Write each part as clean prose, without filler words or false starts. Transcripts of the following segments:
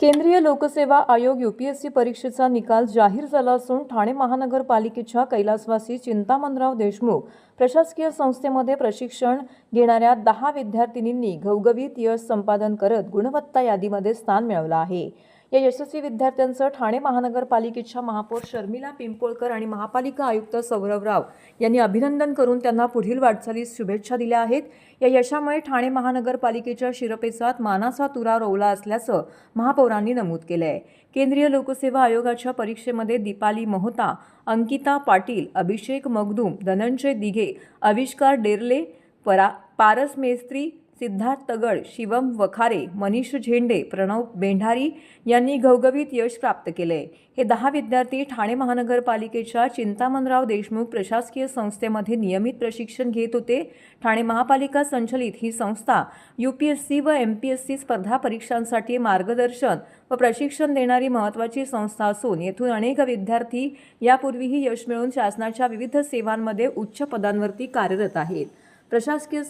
केंद्रीय लोकसेवा आयोग UPSC परीक्षेचा निकाल जाहीर झाला असून ठाणे महानगरपालिकेच्या कैलासवासी चिंतामणराव देशमुख प्रशासकीय संस्थेमध्ये प्रशिक्षण घेणाऱ्या 10 विद्यार्थिनींनी घवघवीत यश संपादन करत गुणवत्ता यादीमध्ये स्थान मिळवलं आहे। या यशस्वी विद्यार्थ्यांचं ठाणे महानगरपालिकेच्या महापौर शर्मिला पिंपोळकर आणि महापालिका आयुक्त सौरभ राव यांनी अभिनंदन करून त्यांना पुढील वाटचालीस शुभेच्छा दिल्या आहेत। या यशामुळे ठाणे महानगरपालिकेच्या शिरपेचात मानाचा तुरा रोवला असल्याचं महापौरांनी नमूद केलं आहे। केंद्रीय लोकसेवा आयोगाच्या परीक्षेमध्ये दीपाली मोहता, अंकिता पाटील, अभिषेक मगदूम, धनंजय दिघे, आविष्कार डेरले, पारस मेस्त्री, सिद्धार्थ तगड, शिवम वखारे, मनीष झेंडे, प्रणव बेंढारी यांनी घवघवीत यश प्राप्त केले। हे 10 विद्यार्थी ठाणे महानगरपालिकेच्या चिंतामणराव देशमुख प्रशासकीय संस्थेमध्ये नियमित प्रशिक्षण घेत होते। ठाणे महापालिका संचलित ही संस्था UPSC व MPSC स्पर्धा परीक्षांसाठी मार्गदर्शन व प्रशिक्षण देणारी महत्त्वाची संस्था असून येथून अनेक विद्यार्थी यापूर्वीही यश मिळवून शासनाच्या विविध सेवांमध्ये उच्च पदांवरती कार्यरत आहेत। प्रशासकीय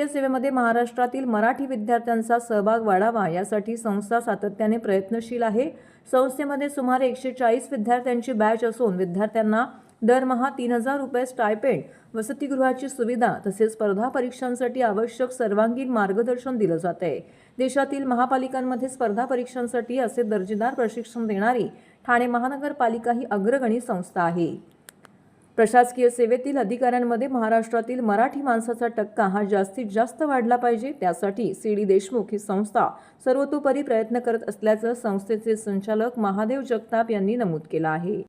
सेवेमध्ये महाराष्ट्रातील मराठी विद्यार्थ्यांचा सहभाग वाढावा यासाठी संस्था सातत्याने प्रयत्नशील आहे। संस्थेमध्ये सुमारे 140 विद्यार्थ्यांची बॅच असून विद्यार्थ्यांना दरमहा 3000 रुपये स्टायपेंड, वसतिगृहाची सुविधा तसेच स्पर्धा परीक्षांसाठी आवश्यक सर्वांगीण मार्गदर्शन दिलं जात आहे। देशातील महापालिकांमध्ये स्पर्धा परीक्षांसाठी असे दर्जेदार प्रशिक्षण देणारी ठाणे महानगरपालिका ही अग्रगणी संस्था आहे। प्रशासकीय सेवेतील अधिकाऱ्यांमध्ये महाराष्ट्रातील मराठी माणसाचा टक्का हा जास्तीत जास्त वाढला पाहिजे, त्यासाठी CD देशमुख ही संस्था सर्वतोपरी प्रयत्न करत असल्याचं संस्थेचे संचालक महादेव जगताप यांनी नमूद केलं आहे।